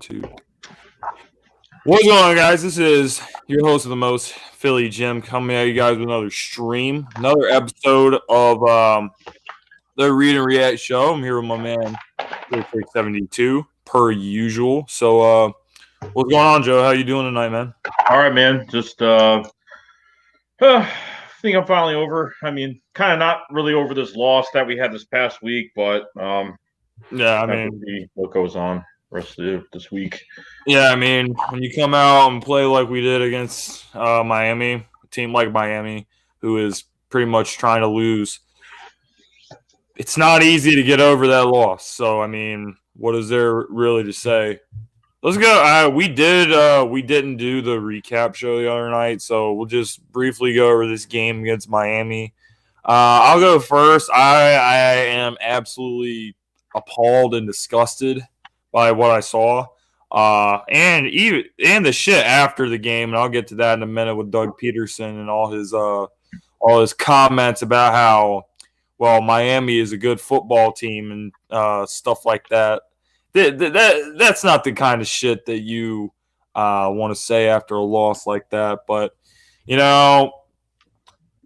Two. What's going on, guys? This is your host of the most, Philly Jim, coming at you guys with another stream, another episode of the Read and React show. I'm here with my man, 3672, per usual. So, what's going on, Joe? How you doing tonight, man? All right, man. Just think I'm finally over. I mean, kind of not really over this loss that we had this past week, but yeah, I mean, see what goes on rest of this week. Yeah, I mean, when you come out and play like we did against Miami, a team like Miami, who is pretty much trying to lose, it's not easy to get over that loss. So, I mean, what is there really to say? Let's go. We didn't do the recap show the other night, so we'll just briefly go over this game against Miami. I'll go first. I am absolutely appalled and disgusted by what I saw. And the shit after the game, and I'll get to that in a minute with Doug Peterson and all his comments about how Miami is a good football team and stuff like that. That's not the kind of shit that you want to say after a loss like that. But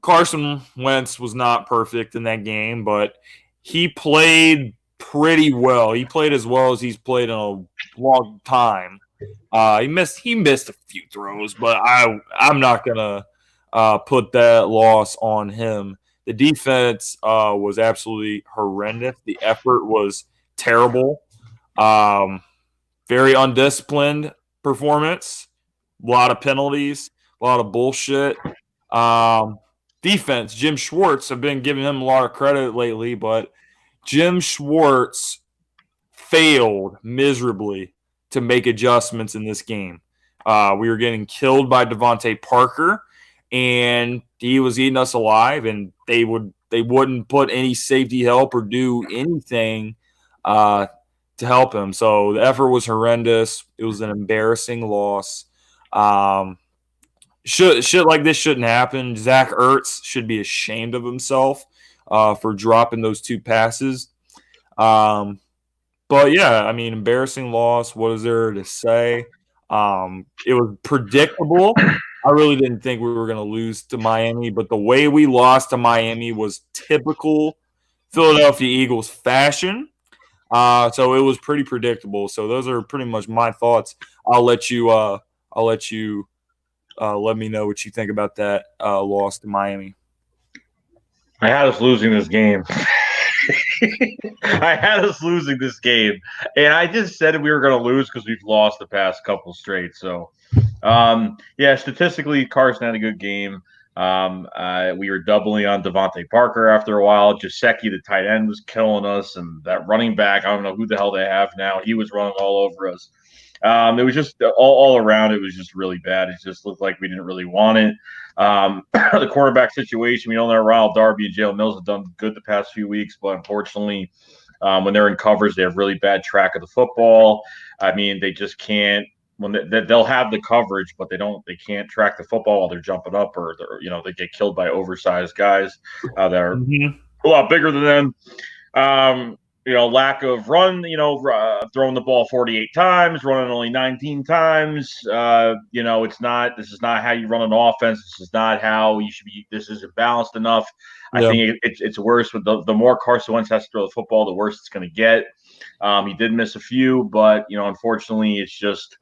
Carson Wentz was not perfect in that game, but he played pretty well. He played as well as he's played in a long time. He missed a few throws, but I'm not gonna put that loss on him. The defense was absolutely horrendous. The effort was terrible. Very undisciplined performance. A lot of penalties. A lot of bullshit. Defense. Jim Schwartz. I've been giving him a lot of credit lately, but Jim Schwartz failed miserably to make adjustments in this game. We were getting killed by Devontae Parker, and he was eating us alive, and they wouldn't put any safety help or do anything to help him. So the effort was horrendous. It was an embarrassing loss. Shit like this shouldn't happen. Zach Ertz should be ashamed of himself for dropping those two passes. But yeah, I mean, embarrassing loss. What is there to say? It was predictable. I really didn't think we were going to lose to Miami, but the way we lost to Miami was typical Philadelphia Eagles fashion. So it was pretty predictable. So those are pretty much my thoughts. I'll let you let me know what you think about that loss to Miami. I had us losing this game. I had us losing this game, and I just said we were going to lose because we've lost the past couple straight. So, statistically, Carson had a good game. We were doubling on Devontae Parker after a while. Gesicki, the tight end, was killing us, and that running back, I don't know who the hell they have now. He was running all over us. It was just all around. It was just really bad. It just looked like we didn't really want it. The quarterback situation, we don't know Ronald Darby and Jalen Mills have done good the past few weeks, but unfortunately, when they're in coverage, they have really bad track of the football. I mean, they just can't. They'll have the coverage, but they can't track the football while they're jumping up, or they get killed by oversized guys that are a lot bigger than them. Lack of run, throwing the ball 48 times, running only 19 times. This is not how you run an offense. This is not how you should be. This isn't balanced enough. Yeah. I think it's worse with the more Carson Wentz has to throw the football, the worse it's going to get. He did miss a few, but, unfortunately it's just,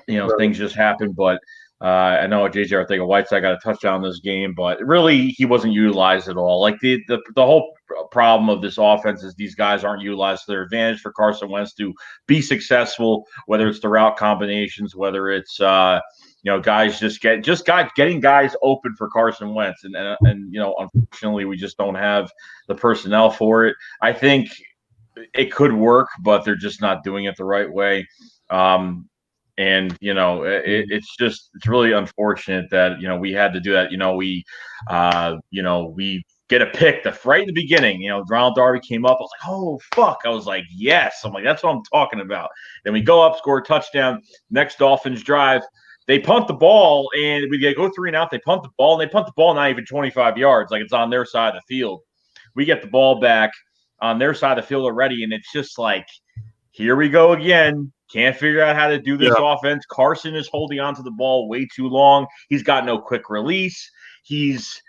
things just happen. But I know J.J. Arcega-Whiteside got a touchdown in this game, but really he wasn't utilized at all. Like the whole problem of this offense is these guys aren't utilized to their advantage for Carson Wentz to be successful, whether it's the route combinations, whether it's guys getting guys open for Carson Wentz, and unfortunately we just don't have the personnel for it. I think it could work, but they're just not doing it the right way. And it's really unfortunate that we had to do that. We get a pick right in the beginning. Ronald Darby came up. I was like, oh fuck! I was like, yes. I'm like, that's what I'm talking about. Then we go up, score a touchdown. Next Dolphins drive, they punt the ball, and we go 3 and out. They punt the ball, and they punt the ball not even 25 yards, like it's on their side of the field. We get the ball back on their side of the field already, and it's just like here we go again. Can't figure out how to do this offense. Carson is holding onto the ball way too long. He's got no quick release. His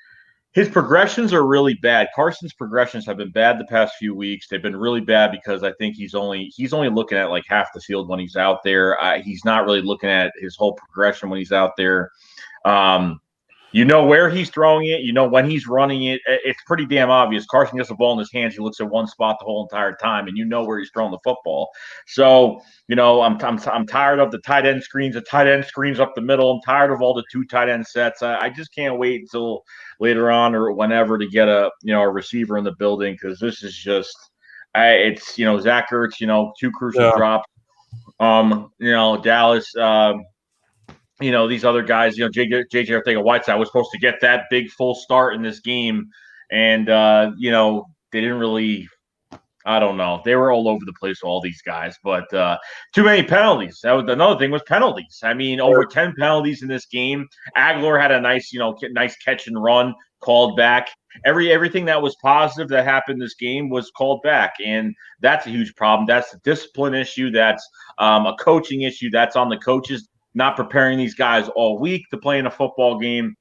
progressions are really bad. Carson's progressions have been bad the past few weeks. They've been really bad because I think he's only looking at like half the field when he's out there. He's not really looking at his whole progression when he's out there. You know where he's throwing it. You know when he's running it. It's pretty damn obvious. Carson gets the ball in his hands. He looks at one spot the whole entire time, and you know where he's throwing the football. So, I'm tired of the tight end screens, the tight end screens up the middle. I'm tired of all the 2 tight end sets. I just can't wait until later on or whenever to get a receiver in the building, because this is just it's Zach Ertz, 2 crucial drops. Dallas. These other guys, JJ Arcega-Whiteside was supposed to get that big full start in this game. And, they didn't really, I don't know. They were all over the place, all these guys. But too many penalties. That was another thing, was penalties. I mean, over 10 penalties in this game. Aguilar had a nice catch and run called back. Everything that was positive that happened this game was called back. And that's a huge problem. That's a discipline issue. That's a coaching issue. That's on the coaches not preparing these guys all week to play in a football game.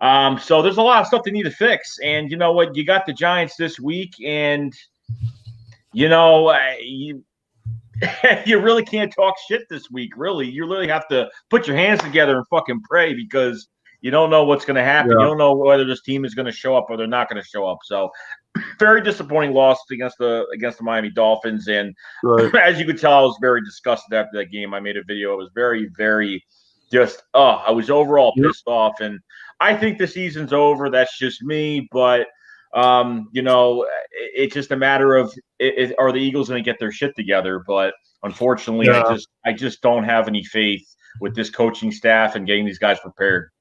So there's a lot of stuff they need to fix. And you know what? You got the Giants this week, and, you really can't talk shit this week, really. You really have to put your hands together and fucking pray, because you don't know what's going to happen. You don't know whether this team is going to show up or they're not going to show up. So very disappointing loss against the Miami Dolphins. And as you could tell, I was very disgusted after that game. I made a video. I was very, very I was overall pissed off. And I think the season's over. That's just me. But, it's just a matter of, are the Eagles going to get their shit together? But unfortunately, I just don't have any faith with this coaching staff and getting these guys prepared.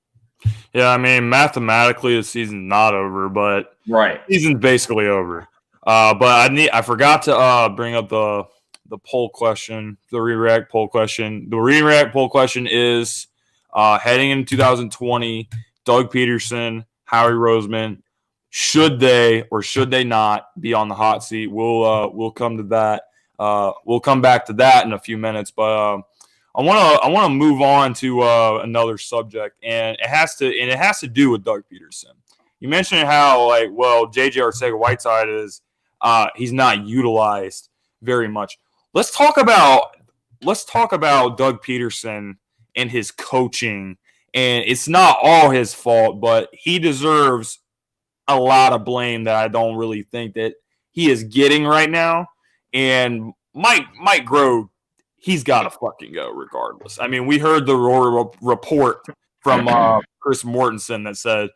Yeah, I mean, mathematically the season's not over, but the season's basically over. But I forgot to bring up the poll question, the Rereact poll question. The Rereact poll question is heading into 2020, Doug Peterson, Howie Roseman, should they or should they not be on the hot seat? We'll come to that. We'll come back to that in a few minutes, but I want to move on to another subject, and it has to do with Doug Peterson. You mentioned how JJ Arcega-Whiteside is he's not utilized very much. Let's talk about Doug Peterson and his coaching, and it's not all his fault, but he deserves a lot of blame that I don't really think that he is getting right now. And Mike Grove, he's got to fucking go regardless. I mean, we heard the report from Chris Mortensen that said,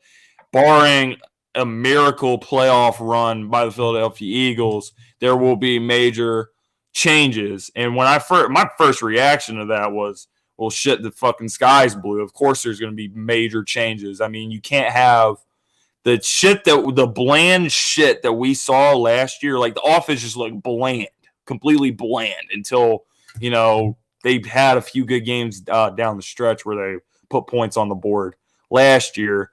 barring a miracle playoff run by the Philadelphia Eagles, there will be major changes. And when my first reaction to that was, well, shit, the fucking sky's blue. Of course there's going to be major changes. I mean, you can't have the bland shit that we saw last year. Like, the offense just looked bland, completely bland, until they had a few good games down the stretch where they put points on the board last year.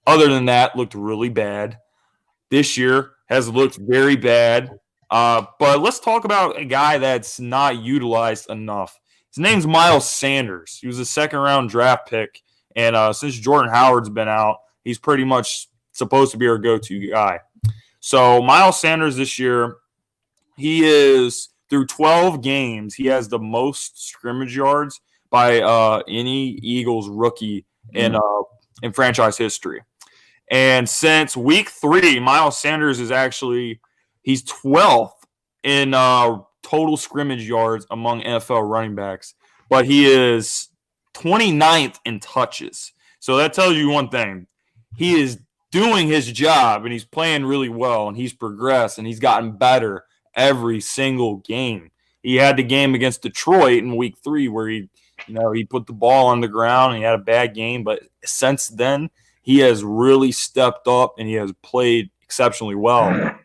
Other than that, looked really bad. This year has looked very bad. But let's talk about a guy that's not utilized enough. His name's Miles Sanders. He was a second-round draft pick, and since Jordan Howard's been out, he's pretty much supposed to be our go-to guy. So Miles Sanders this year, he is – through 12 games, he has the most scrimmage yards by any Eagles rookie in franchise history. And since week 3, Miles Sanders is he's 12th in total scrimmage yards among NFL running backs, but he is 29th in touches. So that tells you one thing. He is doing his job, and he's playing really well, and he's progressed, and he's gotten better every single game. He had the game against Detroit in week 3 where he put the ball on the ground and he had a bad game. But since then, he has really stepped up and he has played exceptionally well.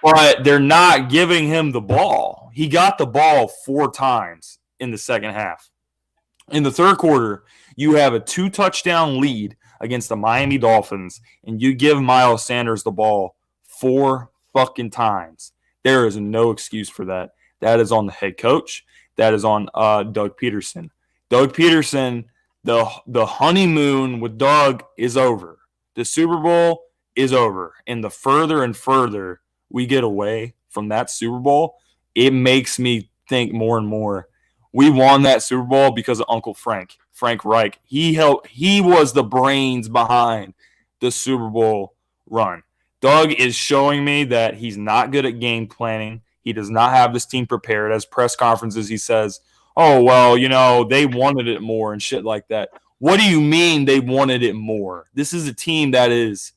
But they're not giving him the ball. He got the ball 4 times in the second half. In the third quarter, you have a 2-touchdown lead against the Miami Dolphins, and you give Miles Sanders the ball 4 fucking times. There is no excuse for that. That is on the head coach. That is on Doug Peterson. Doug Peterson, the honeymoon with Doug is over. The Super Bowl is over. And the further and further we get away from that Super Bowl, it makes me think more and more. We won that Super Bowl because of Uncle Frank Reich. He was the brains behind the Super Bowl run. Doug is showing me that he's not good at game planning. He does not have this team prepared. As press conferences, he says, oh, well, they wanted it more and shit like that. What do you mean they wanted it more? This is a team that is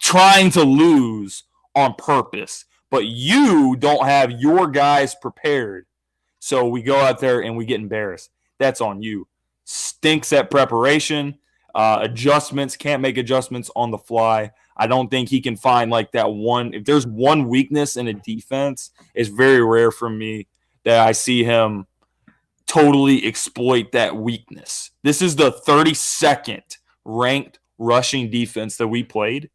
trying to lose on purpose, but you don't have your guys prepared. So we go out there and we get embarrassed. That's on you. Stinks at preparation. Adjustments, can't make adjustments on the fly. I don't think he can find like that one. If there's one weakness in a defense, it's very rare for me that I see him totally exploit that weakness. This is the 32nd ranked rushing defense that we played,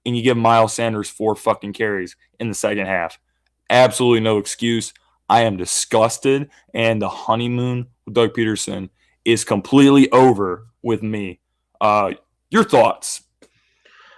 and you give Miles Sanders 4 fucking carries in the second half. Absolutely no excuse. I am disgusted, and the honeymoon with Doug Peterson is completely over with me. Your thoughts?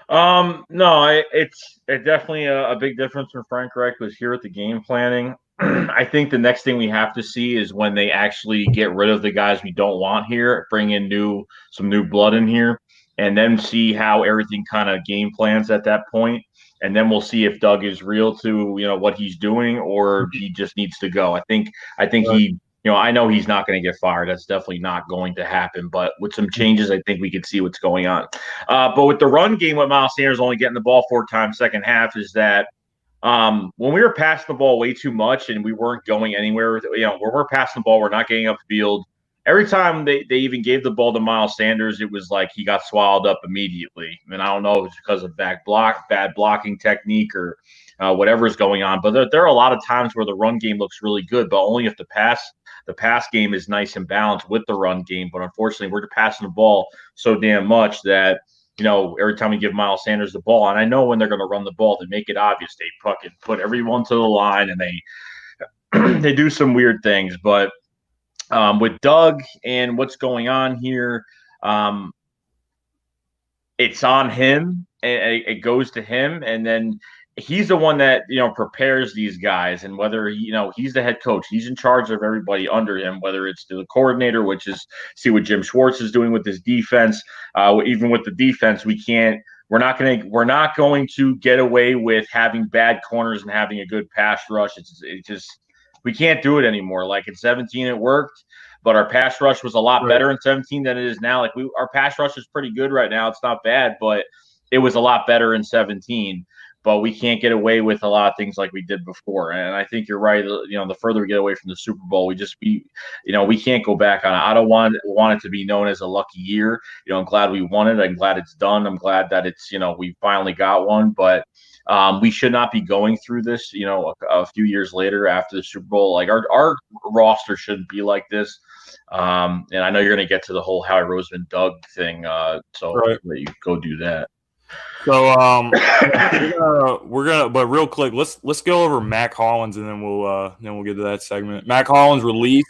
No, it's definitely a big difference when Frank Reich was here at the game planning. I think the next thing we have to see is when they actually get rid of the guys we don't want here, bring in some new blood in here, and then see how everything kind of game plans at that point. And then we'll see if Doug is real to what he's doing, or he just needs to go. I think he. I know he's not going to get fired. That's definitely not going to happen. But with some changes, I think we can see what's going on. But with the run game, with Miles Sanders only getting the ball 4 times second half, is that when we were passing the ball way too much and we weren't going anywhere, when we're passing the ball, we're not getting upfield. Every time they even gave the ball to Miles Sanders, it was like he got swallowed up immediately. And I don't know if it's because of bad blocking technique or whatever's going on. But there are a lot of times where the run game looks really good, but only if the pass game is nice and balanced with the run game. But unfortunately, we're passing the ball so damn much that, every time we give Miles Sanders the ball, and I know when they're going to run the ball, they make it obvious. They fucking put everyone to the line and they do some weird things. But with Doug and what's going on here, it's on him. It goes to him, and then he's the one that prepares these guys. And whether he's the head coach, he's in charge of everybody under him. Whether it's the coordinator, which is see what Jim Schwartz is doing with his defense. Even with the defense, we're not going to get away with having bad corners and having a good pass rush. It's just we can't do it anymore. Like in 2017, it worked. But our pass rush was a lot better in 2017 than it is now. Like our pass rush is pretty good right now. It's not bad, but it was a lot better in 2017. But we can't get away with a lot of things like we did before. And I think you're right. The further we get away from the Super Bowl, we can't go back on it. I don't want it to be known as a lucky year. I'm glad we won it. I'm glad it's done. I'm glad that it's, we finally got one. But we should not be going through this, a few years later after the Super Bowl. Like our roster shouldn't be like this. And I know you're going to get to the whole Howie Roseman Doug thing. So I'll let you go do that. So we're gonna, but real quick, let's go over Mack Hollins and then we'll get to that segment. Mack Hollins release.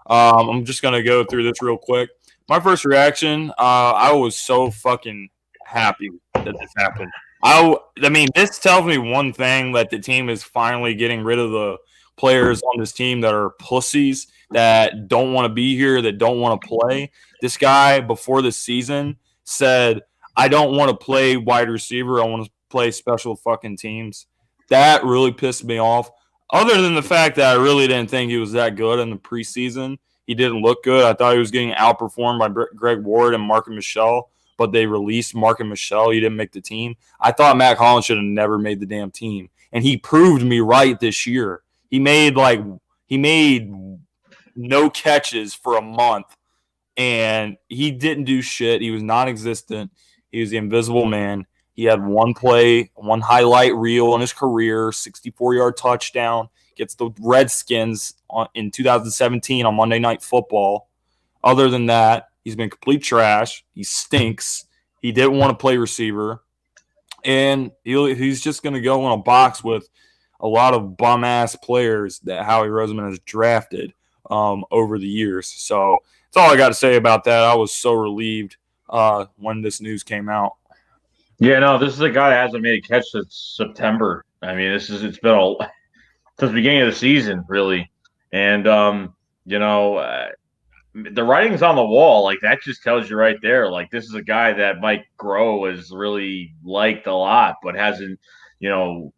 I'm just gonna go through this real quick. My first reaction, I was so fucking happy that this happened. I mean, this tells me one thing, that the team is finally getting rid of the players on this team that are pussies, that don't want to be here, that don't want to play. This guy before the season said, I don't want to play wide receiver. I want to play special fucking teams. That really pissed me off. Other than the fact that I really didn't think he was that good in the preseason. He didn't look good. I thought he was getting outperformed by Greg Ward and Mark and Michelle, but they released Mark and Michelle. He didn't make the team. I thought Mack Hollins should have never made the damn team. And he proved me right this year. He made no catches for a month, and he didn't do shit. He was non-existent. He was the invisible man. He had one play, one highlight reel in his career, 64-yard touchdown, gets the Redskins in 2017 on Monday Night Football. Other than that, he's been complete trash. He stinks. He didn't want to play receiver. And he's just going to go in a box with a lot of bum ass players that Howie Roseman has drafted over the years. So that's all I got to say about that. I was so relieved when this news came out. Yeah, no, this is a guy that hasn't made a catch since September. I mean, it's been since the beginning of the season, really. And you know, the writing's on the wall. Like that just tells you right there. Like this is a guy that Mike Groh has really liked a lot, but hasn't, you know,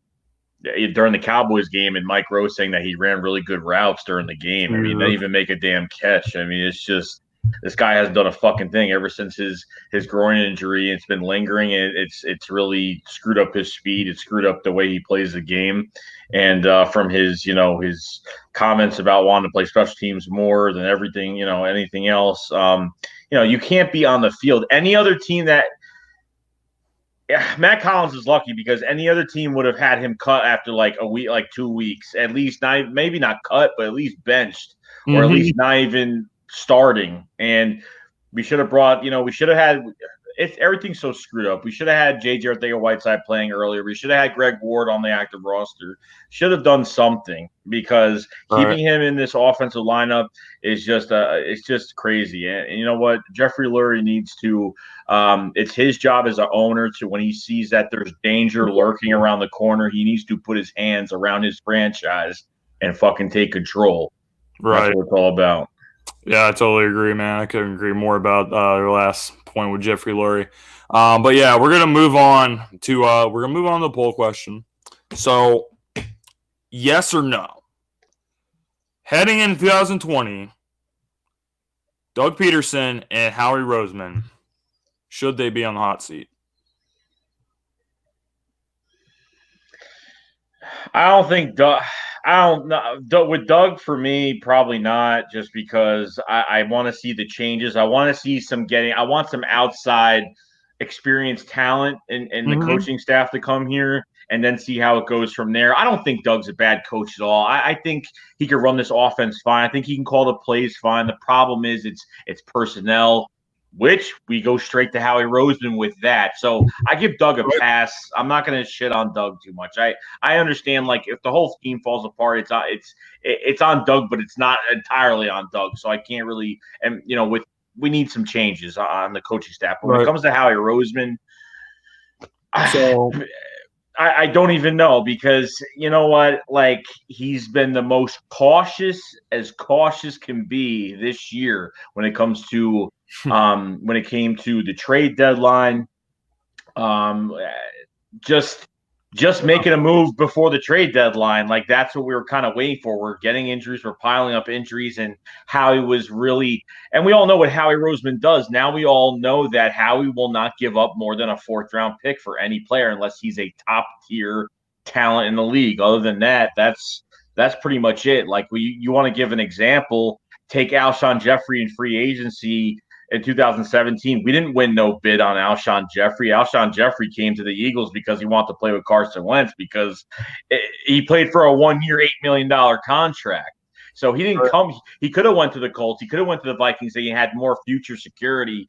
during the Cowboys game and Mike Groh saying that he ran really good routes during the game. I mean, they even make a damn catch. I mean, it's just this guy hasn't done a fucking thing ever since his groin injury. It's been lingering, and it's really screwed up his speed. It's screwed up the way he plays the game. And from his his comments about wanting to play special teams more than everything, anything else, you can't be on the field. Any other team that Matt Collins is lucky because any other team would have had him cut after like a week, like 2 weeks, at least not, maybe not cut, but at least benched or at least not even starting. And we should have we should have had, if everything's so screwed up, we should have had J.J. Arcega-Whiteside playing earlier. We should have had Greg Ward on the active roster. Should have done something because keeping him in this offensive lineup is just it's just crazy. And you know what? Jeffrey Lurie needs to it's his job as an owner to, when he sees that there's danger lurking around the corner, he needs to put his hands around his franchise and fucking take control. Right. That's what it's all about. Yeah, I totally agree, man. I couldn't agree more about your last point with Jeffrey Lurie. But yeah, we're gonna move on to the poll question. So, yes or no? Heading into 2020, Doug Peterson and Howie Roseman, should they be on the hot seat? I don't think Doug. I don't know. With Doug, for me, probably not. Just because I want to see the changes. I want to see I want some outside experienced talent in the coaching staff to come here and then see how it goes from there. I don't think Doug's a bad coach at all. I think he can run this offense fine. I think he can call the plays fine. The problem is it's personnel, which we go straight to Howie Roseman with that. So I give Doug a pass. I'm not going to shit on Doug too much. I understand, like, if the whole scheme falls apart, it's on Doug, but it's not entirely on Doug. So I can't really, and we need some changes on the coaching staff. But when it comes to Howie Roseman, so I don't even know, because you know what? Like, he's been the most cautious can be this year when it comes to when it came to the trade deadline. Just making a move before the trade deadline, like that's what we were kind of waiting for. We're getting injuries, we're piling up injuries, and Howie was really, and we all know what Howie Roseman does. Now we all know that Howie will not give up more than a 4th round pick for any player unless he's a top tier talent in the league. Other than that, that's pretty much it. Like, you want to give an example, take Alshon Jeffrey in free agency. In 2017, we didn't win no bid on Alshon Jeffrey. Alshon Jeffrey came to the Eagles because he wanted to play with Carson Wentz, because he played for a 1-year, $8 million contract. So he didn't come. He could have went to the Colts. He could have went to the Vikings. He had more future security,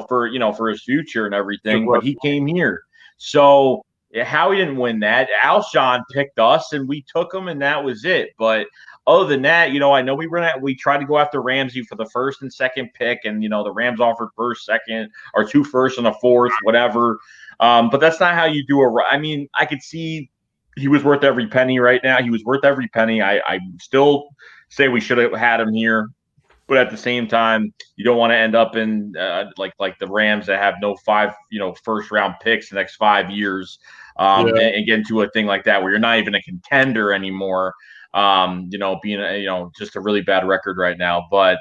for his future and everything. But he came here. So Howie didn't win that. Alshon picked us, and we took him, and that was it. But other than that, I know we tried to go after Ramsey for the 1st and 2nd pick, and the Rams offered 1st, 2nd, or 2 firsts and a 4th, whatever. But that's not how you do I mean, I could see he was worth every penny right now. He was worth every penny. I still say we should have had him here, but at the same time, you don't want to end up in like the Rams that have no 5 1st round picks the next 5 years, and get into a thing like that where you're not even a contender anymore. Being just a really bad record right now. But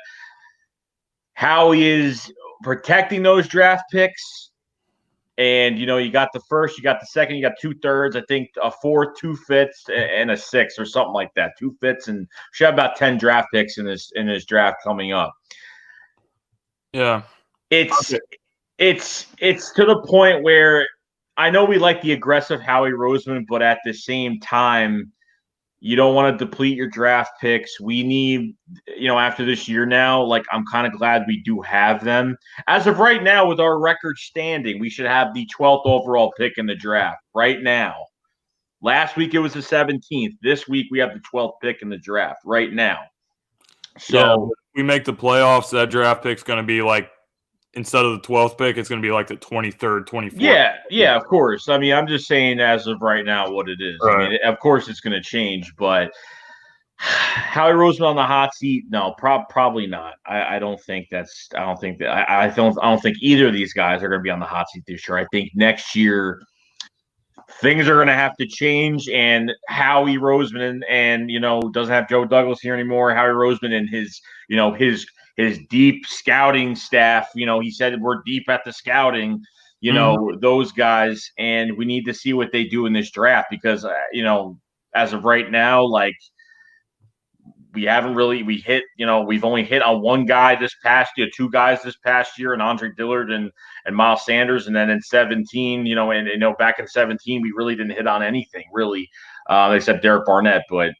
Howie is protecting those draft picks, and you got the 1st, you got the 2nd, you got 2/3, I think a 4th, 2 5ths, and a 6th or something like that. 2 5ths, and should have about 10 draft picks in his draft coming up. Yeah, it's to the point where I know we like the aggressive Howie Roseman, but at the same time, you don't want to deplete your draft picks. We need, after this year now, like, I'm kind of glad we do have them. As of right now, with our record standing, we should have the 12th overall pick in the draft right now. Last week it was the 17th. This week we have the 12th pick in the draft right now. So if we make the playoffs, that draft pick's going to be like, instead of the 12th pick, it's going to be like the 23rd, 24th. Yeah, of course. I mean, I'm just saying as of right now what it is. Right. I mean, of course it's going to change, but Howie Roseman on the hot seat? No, probably not. I don't think that's. I don't think that. I don't think either of these guys are going to be on the hot seat this year. I think next year things are going to have to change, and Howie Roseman and doesn't have Joe Douglas here anymore. Howie Roseman and his deep scouting staff. He said we're deep at the scouting. Those guys, and we need to see what they do in this draft because as of right now, like. We haven't really we've only hit on one guy this past year, two guys this past year, and Andre Dillard and Miles Sanders, and then in 17, back in 17 we really didn't hit on anything really, except Derek Barnett. But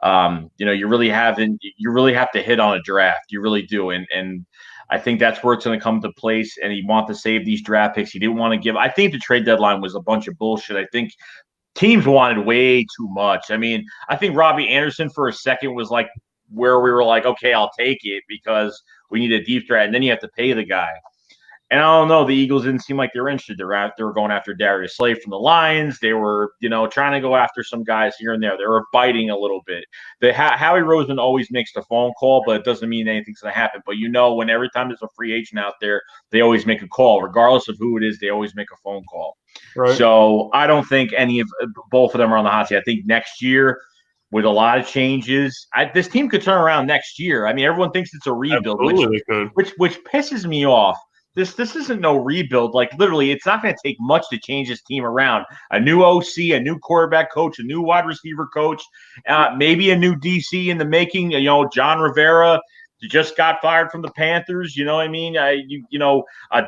you really have to hit on a draft, you really do, and I think that's where it's going to come to place. And he wants to save these draft picks. He didn't want to give. I think the trade deadline was a bunch of bullshit. I think teams wanted way too much. I mean, I think Robbie Anderson for a second was like where we were like, okay, I'll take it because we need a deep threat, and then you have to pay the guy. And I don't know, the Eagles didn't seem like they were interested. They were going after Darius Slay from the Lions. They were, trying to go after some guys here and there. They were biting a little bit. Howie Roseman always makes the phone call, but it doesn't mean anything's going to happen. But when every time there's a free agent out there, they always make a call. Regardless of who it is, they always make a phone call. Right. So I don't think both of them are on the hot seat. I think next year, with a lot of changes, this team could turn around next year. I mean, everyone thinks it's a rebuild, which pisses me off. This isn't no rebuild. Like, literally, it's not going to take much to change this team around. A new OC, a new quarterback coach, a new wide receiver coach, maybe a new DC in the making. John Rivera just got fired from the Panthers. You know what I mean?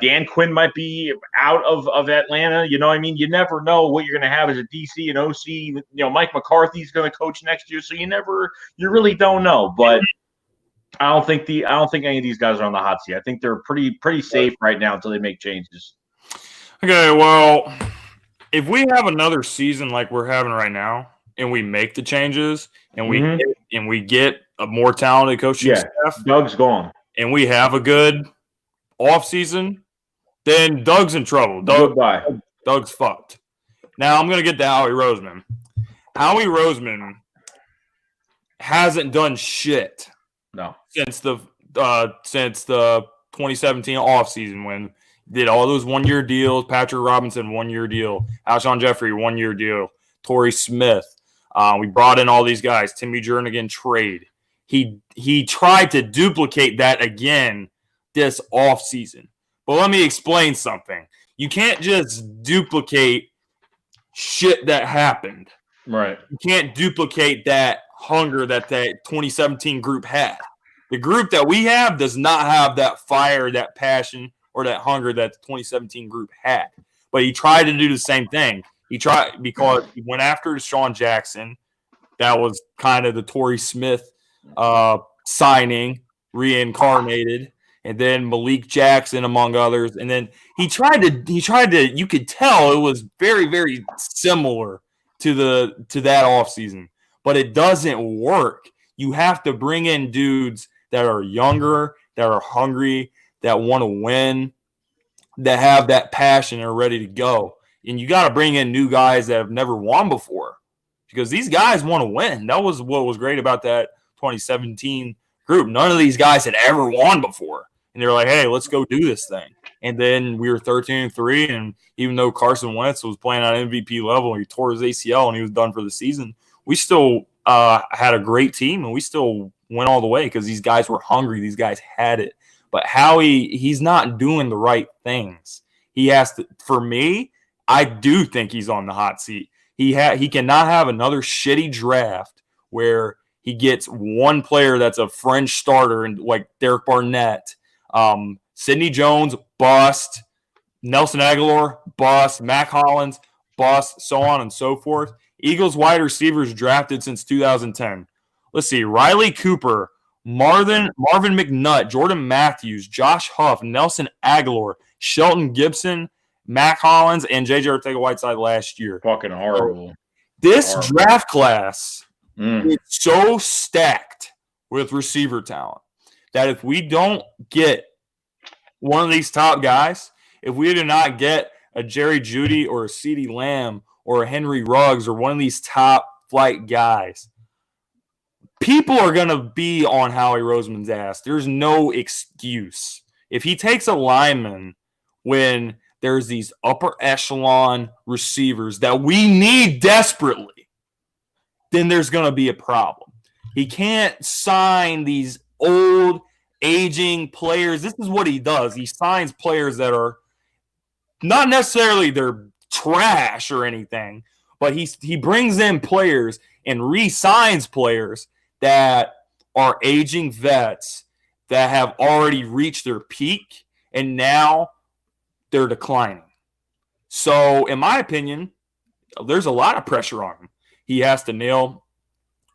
Dan Quinn might be out of Atlanta. You know what I mean? You never know what you're going to have as a DC and OC. Mike McCarthy's going to coach next year, so you really don't know. But I don't think any of these guys are on the hot seat. I think they're pretty safe right now until they make changes. Okay, well, if we have another season like we're having right now, and we make the changes, and we get a more talented coaching staff, Doug's gone, and we have a good offseason, then Doug's in trouble. Doug's fucked. Now I'm gonna get to Howie Roseman. Howie Roseman hasn't done shit. No. Since the 2017 offseason when did all those 1-year deals, Patrick Robinson 1-year deal, Alshon Jeffrey 1-year deal, Torrey Smith. We brought in all these guys, Timmy Jernigan trade. He tried to duplicate that again this offseason. But let me explain something. You can't just duplicate shit that happened. Right. You can't duplicate that hunger that 2017 group had. The group that we have does not have that fire, that passion, or that hunger that the 2017 group had. But he tried to do the same thing. He tried because he went after Deshaun Jackson. That was kind of the Torrey Smith signing, reincarnated, and then Malik Jackson, among others. And then he tried to. You could tell it was very, very similar to that offseason. But it doesn't work. You have to bring in dudes that are younger, that are hungry, that want to win, that have that passion and are ready to go. And you got to bring in new guys that have never won before because these guys want to win. That was what was great about that 2017 group. None of these guys had ever won before. And they're like, hey, let's go do this thing. And then we were 13-3, and even though Carson Wentz was playing at MVP level, he tore his ACL and he was done for the season, we still had a great team, and we still went all the way because these guys were hungry. These guys had it. But he's not doing the right things. He has to. For me, I do think he's on the hot seat. He cannot have another shitty draft where he gets one player that's a fringe starter and like Derek Barnett, Sidney Jones, bust, Nelson Aguilar, bust, Mac Hollins, bust, so on and so forth. Eagles wide receivers drafted since 2010. Let's see. Riley Cooper, Marvin McNutt, Jordan Matthews, Josh Huff, Nelson Aguilar, Shelton Gibson, Mac Hollins, and J.J. Ortega-Whiteside last year. Fucking horrible. This Horrible. draft class Mm. is so stacked with receiver talent that if we don't get one of these top guys, if we do not get a Jerry Jeudy or a CeeDee Lamb or a Henry Ruggs or one of these top flight guys, people are going to be on Howie Roseman's ass. There's no excuse. If he takes a lineman when there's these upper echelon receivers that we need desperately, then there's going to be a problem. He can't sign these old, aging players. This is what he does. He signs players that are not necessarily they're trash or anything, but he brings in players and re-signs players that are aging vets that have already reached their peak and now they're declining. So, in my opinion, there's a lot of pressure on him. He has to nail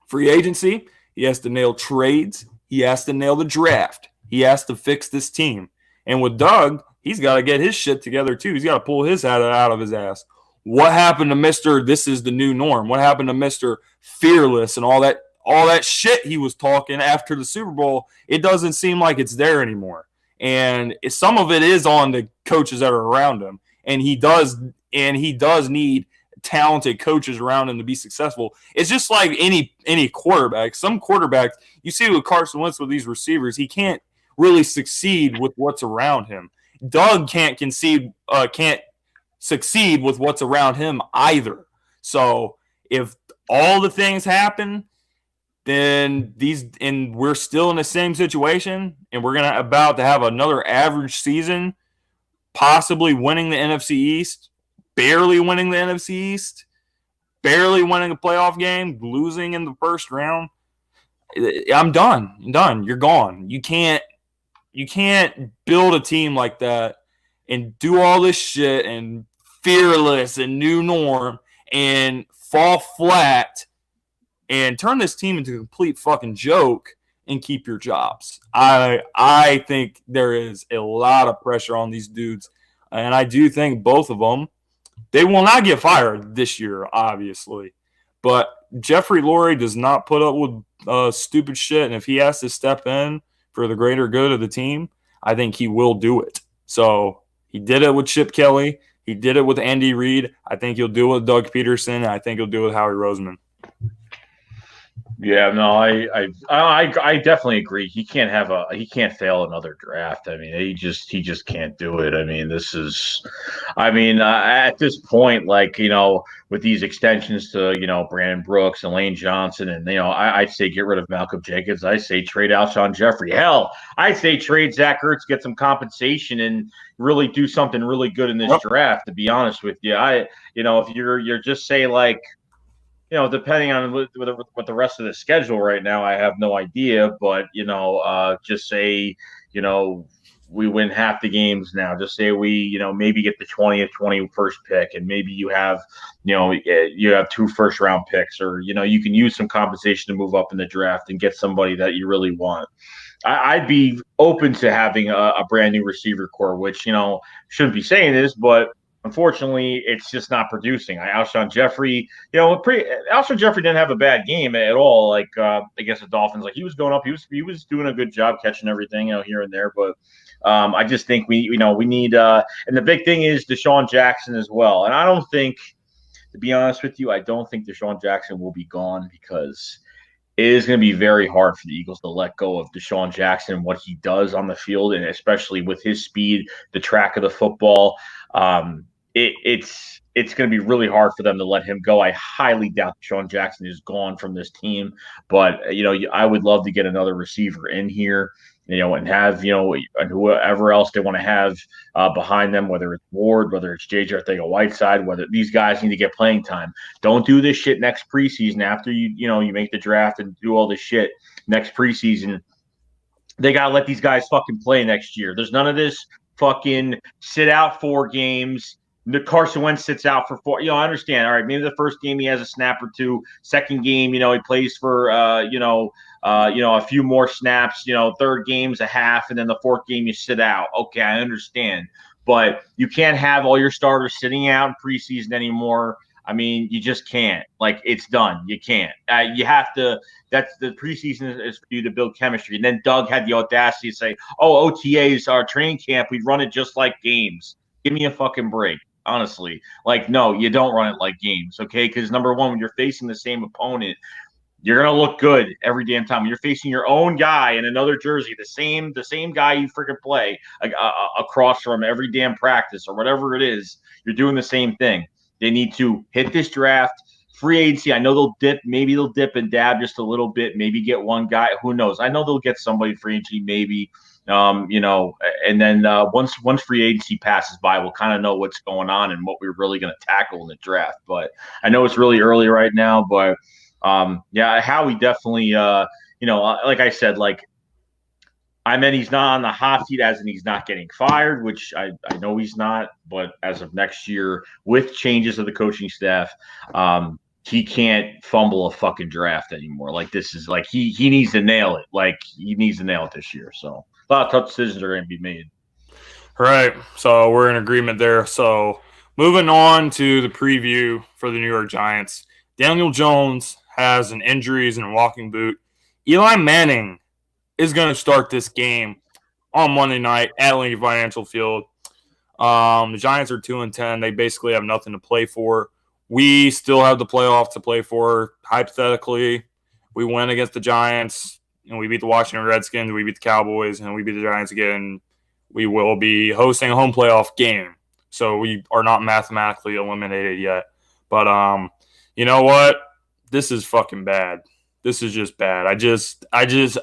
free agency. He has to nail trades. He has to nail the draft. He has to fix this team. And with Doug, he's got to get his shit together too. He's got to pull his head out of his ass. What happened to Mr. This is the new norm? What happened to Mr. Fearless and all that shit he was talking after the Super Bowl? It doesn't seem like it's there anymore. And some of it is on the coaches that are around him. And he does need talented coaches around him to be successful. It's just like any quarterback. Some quarterbacks, you see with Carson Wentz with these receivers, he can't really succeed with what's around him. Doug can't succeed with what's around him either. So if all the things happen, then we're still in the same situation, and we're about to have another average season, possibly winning the NFC East, barely winning the NFC East, barely winning a playoff game, losing in the first round. I'm done. You're gone. You can't build a team like that and do all this shit and Fearless and new norm and fall flat and turn this team into a complete fucking joke and keep your jobs. I think there is a lot of pressure on these dudes, and I do think both of them, they will not get fired this year, obviously. But Jeffrey Lurie does not put up with stupid shit, and if he has to step in for the greater good of the team, I think he will do it. So he did it with Chip Kelly. He did it with Andy Reid. I think he'll do it with Doug Peterson. And I think he'll do it with Howie Roseman. Yeah, no, I definitely agree. He can't fail another draft. I mean, he just can't do it. I mean, at this point, like, with these extensions to, Brandon Brooks and Lane Johnson, and, I'd say get rid of Malcolm Jenkins. I say trade Alshon Jeffrey. Hell, I say trade Zach Ertz, get some compensation, and really do something really good in this draft. To be honest with you, if you're just say like, depending on what the rest of the schedule right now, I have no idea. But, just say, we win half the games now. Just say we, maybe get the 20th, 21st pick, and maybe you have, you have 2 first-round picks, or, you can use some compensation to move up in the draft and get somebody that you really want. I'd be open to having a brand new receiver core, which, shouldn't be saying this, but unfortunately, it's just not producing. Alshon Jeffrey, Alshon Jeffrey didn't have a bad game at all. Like against the Dolphins, like he was going up, he was doing a good job catching everything, here and there. But I just think we need. And the big thing is Deshaun Jackson as well. And I don't think, to be honest with you, I don't think Deshaun Jackson will be gone, because it is going to be very hard for the Eagles to let go of Deshaun Jackson, what he does on the field, and especially with his speed, the track of the football. It's going to be really hard for them to let him go. I highly doubt Deshaun Jackson is gone from this team, but I would love to get another receiver in here, and have and whoever else they want to have behind them, whether it's Ward, whether it's JJ Arcega-Whiteside, whether these guys need to get playing time. Don't do this shit next preseason after you make the draft and do all this shit next preseason. They got to let these guys fucking play next year. There's none of this fucking sit out 4 games. The Carson Wentz sits out for 4. I understand. All right, maybe the first game he has a snap or 2. Second game, he plays for a few more snaps. Third game's a half, and then the fourth game you sit out. Okay, I understand, but you can't have all your starters sitting out in preseason anymore. I mean, you just can't. Like, it's done. You can't. You have to. That's the preseason is for you to build chemistry. And then Doug had the audacity to say, "Oh, OTAs, our training camp, we run it just like games." Give me a fucking break, honestly. Like, no, you don't run it like games, okay? Because number one, when you're facing the same opponent, you're gonna look good every damn time. When you're facing your own guy in another jersey, the same guy you freaking play across from every damn practice or whatever it is. You're doing the same thing. They need to hit this draft. Free agency, I know they'll dip. Maybe they'll dip and dab just a little bit. Maybe get one guy. Who knows? I know they'll get somebody free agency, maybe. And then once free agency passes by, we'll kind of know what's going on and what we're really going to tackle in the draft. But I know it's really early right now, but Howie definitely, like I said, like I meant he's not on the hot seat as in he's not getting fired, which I know he's not. But as of next year, with changes of the coaching staff, he can't fumble a fucking draft anymore. Like this is like he needs to nail it. Like he needs to nail it this year. So a lot of tough decisions are going to be made. Right. So we're in agreement there. So moving on to the preview for the New York Giants. Daniel Jones has an injuries and a walking boot. Eli Manning is going to start this game on Monday night at Lincoln Financial Field. The Giants are 2-10. They basically have nothing to play for. We still have the playoffs to play for. Hypothetically, we win against the Giants, and we beat the Washington Redskins, we beat the Cowboys, and we beat the Giants again. We will be hosting a home playoff game. So we are not mathematically eliminated yet. But you know what? This is fucking bad. This is just bad. I just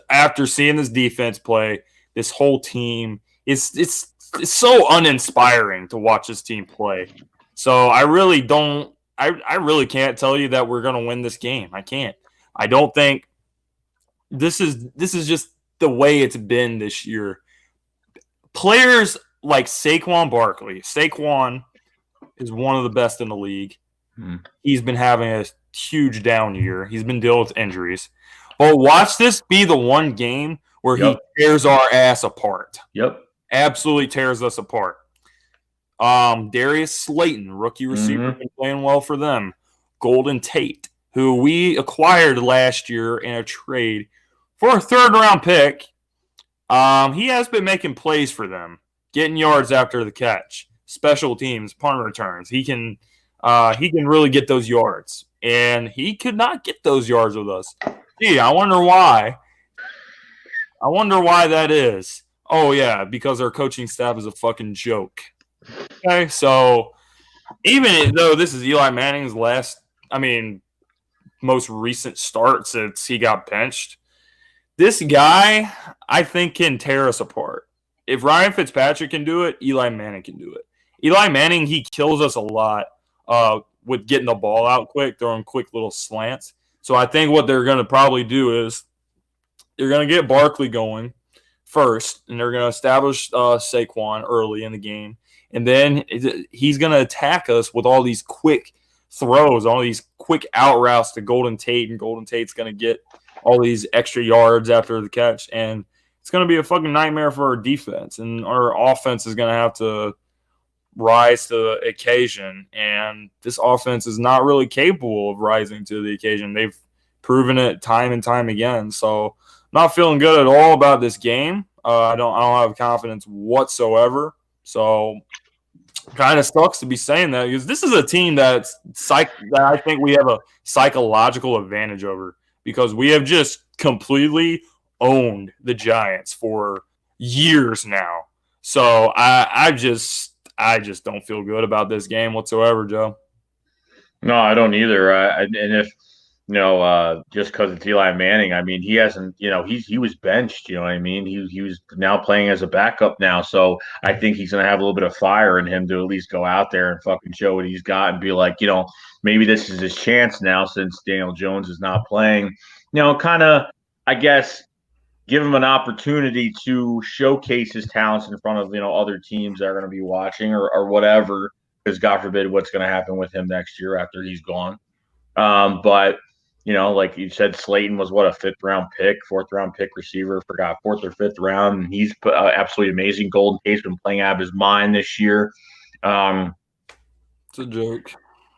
after seeing this defense play, this whole team, it's so uninspiring to watch this team play. So I really can't tell you that we're gonna win this game. I can't. I don't think this is just the way it's been this year. Players like Saquon Barkley. Saquon is one of the best in the league. He's been having a huge down year. He's been dealing with injuries. But watch this be the one game where he tears our ass apart. Yep. Absolutely tears us apart. Darius Slayton, rookie receiver, been playing well for them. Golden Tate, who we acquired last year in a trade for a third-round pick. He has been making plays for them, getting yards after the catch, special teams, punt returns. He can really get those yards, and he could not get those yards with us. Gee, I wonder why. I wonder why that is. Oh, yeah, because our coaching staff is a fucking joke. Okay, so even though this is Eli Manning's most recent start since he got benched, this guy, I think, can tear us apart. If Ryan Fitzpatrick can do it, Eli Manning can do it. Eli Manning, he kills us a lot with getting the ball out quick, throwing quick little slants. So I think what they're going to probably do is they're going to get Barkley going first, and they're going to establish Saquon early in the game. And then he's going to attack us with all these quick throws, all these quick out routes to Golden Tate, and Golden Tate's going to get all these extra yards after the catch. And it's going to be a fucking nightmare for our defense. And our offense is going to have to rise to the occasion. And this offense is not really capable of rising to the occasion. They've proven it time and time again. So not feeling good at all about this game. I don't have confidence whatsoever. So kind of sucks to be saying that, because this is a team that I think we have a psychological advantage over, because we have just completely owned the Giants for years now. So I just don't feel good about this game whatsoever, Joe. No, I don't either. And if just because it's Eli Manning, I mean, he hasn't, he was benched, you know what I mean? He was now playing as a backup now. So I think he's going to have a little bit of fire in him to at least go out there and fucking show what he's got and be like, maybe this is his chance now since Daniel Jones is not playing. Kind of, I guess, give him an opportunity to showcase his talents in front of, other teams that are going to be watching or whatever, because God forbid what's going to happen with him next year after he's gone. But like you said, Slayton was a fourth-round pick receiver, fourth or fifth round. And he's absolutely amazing. Golden Tate's been playing out of his mind this year. It's a joke.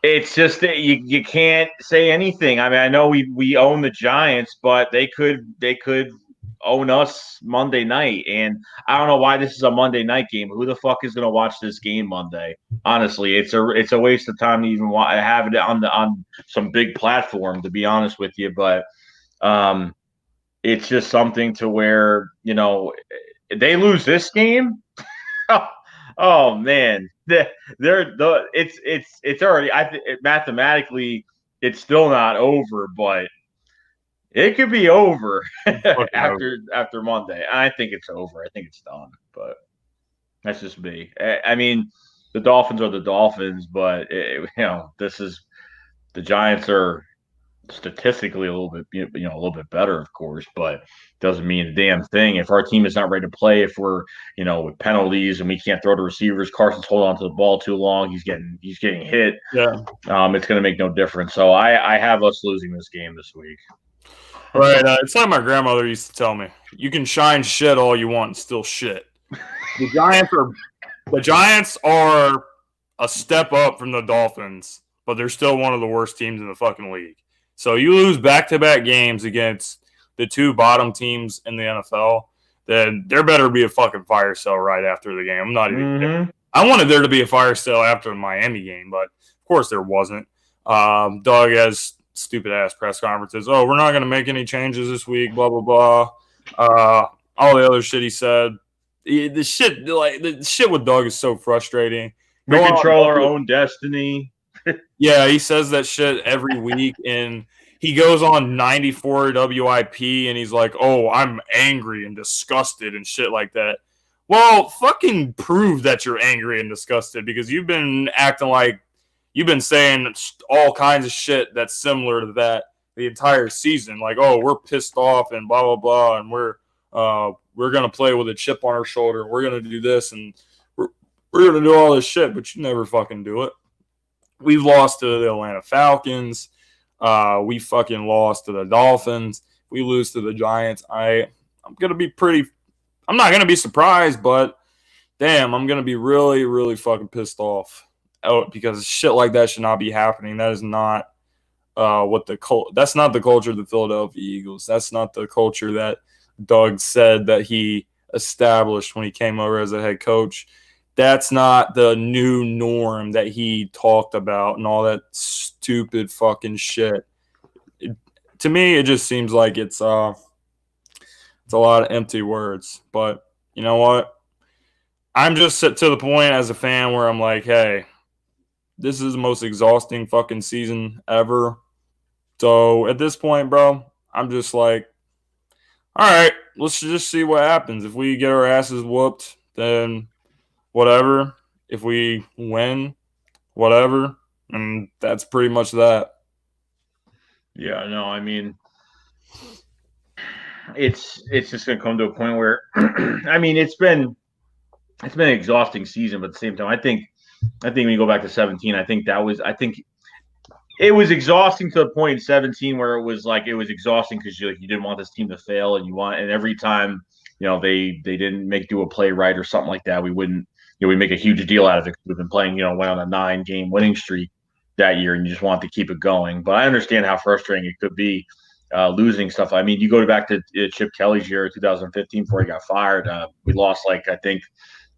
It's just that you can't say anything. I mean, I know we own the Giants, but they could own us Monday night, and I don't know why this is a Monday night game. Who the fuck is going to watch this game Monday? Honestly, it's a waste of time to even have it on some big platform. To be honest with you, but it's just something to where they lose this game. Oh man, it's already. Mathematically it's still not over, but it could be over after Monday. I think it's over. I think it's done. But that's just me. I mean, the Dolphins are the Dolphins, but this is the Giants are statistically a little bit better, of course, but doesn't mean a damn thing. If our team is not ready to play, if we're with penalties and we can't throw to receivers, Carson's holding on to the ball too long, he's getting hit. Yeah, it's going to make no difference. So I have us losing this game this week. Right. It's like my grandmother used to tell me: you can shine shit all you want, and still shit. The Giants are a step up from the Dolphins, but they're still one of the worst teams in the fucking league. So you lose back-to-back games against the two bottom teams in the NFL, then there better be a fucking fire sale right after the game. I'm not even kidding. I wanted there to be a fire sale after the Miami game, but of course there wasn't. Doug has stupid-ass press conferences. Oh, we're not going to make any changes this week, blah, blah, blah. All the other shit he said. The shit with Doug is so frustrating. We control our own destiny. Yeah, he says that shit every week, and he goes on 94 WIP, and he's like, oh, I'm angry and disgusted and shit like that. Well, fucking prove that you're angry and disgusted, because you've been acting like you've been saying all kinds of shit that's similar to that the entire season. Like, oh, we're pissed off and blah, blah, blah, and we're going to play with a chip on our shoulder. We're going to do this, and we're going to do all this shit, but you never fucking do it. We've lost to the Atlanta Falcons. We fucking lost to the Dolphins. We lose to the Giants. I'm not going to be surprised, but damn, I'm going to be really, really fucking pissed off because shit like that should not be happening. That is not that's not the culture of the Philadelphia Eagles. That's not the culture that Doug said that he established when he came over as a head coach. That's not the new norm that he talked about and all that stupid fucking shit. To me, it just seems like it's a lot of empty words. But you know what? I'm just to the point as a fan where I'm like, hey, this is the most exhausting fucking season ever. So at this point, bro, I'm just like, all right, let's just see what happens. If we get our asses whooped, then whatever. If we win, whatever. And that's pretty much that. Yeah, no, I mean, it's just going to come to a point where, I mean, it's been an exhausting season, but at the same time, I think when you go back to 17, I think it was exhausting to the point in 17 where it was exhausting because you didn't want this team to fail, and every time they didn't do a play right or something like that, we wouldn't. We make a huge deal out of it. We've been playing, went on a 9-game winning streak that year, and you just want to keep it going. But I understand how frustrating it could be losing stuff. I mean, you go back to Chip Kelly's year, 2015, before he got fired. We lost I think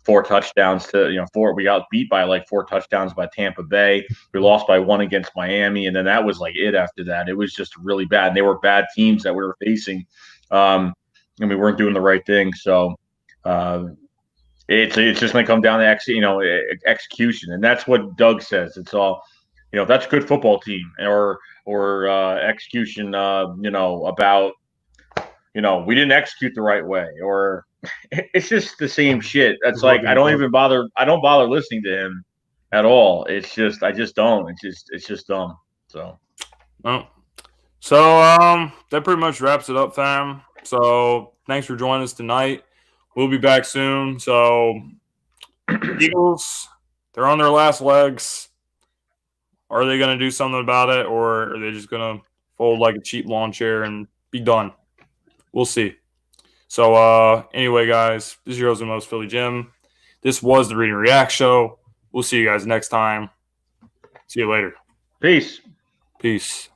4 touchdowns to 4. We got beat by 4 touchdowns by Tampa Bay. We lost by 1 against Miami, and then that was it. After that, it was just really bad. And they were bad teams that we were facing, and we weren't doing the right thing. So. It's just going to come down to execution, and that's what Doug says. It's all, that's a good football team, or execution. About we didn't execute the right way, or it's just the same shit. That's I don't bother listening to him at all. It's just I just don't. It's just dumb. So, that pretty much wraps it up, fam. So thanks for joining us tonight. We'll be back soon. So, Eagles, they're on their last legs. Are they going to do something about it, or are they just going to fold like a cheap lawn chair and be done? We'll see. So, anyway, guys, this is your host and most Philly Jim. This was the Read and React Show. We'll see you guys next time. See you later. Peace. Peace.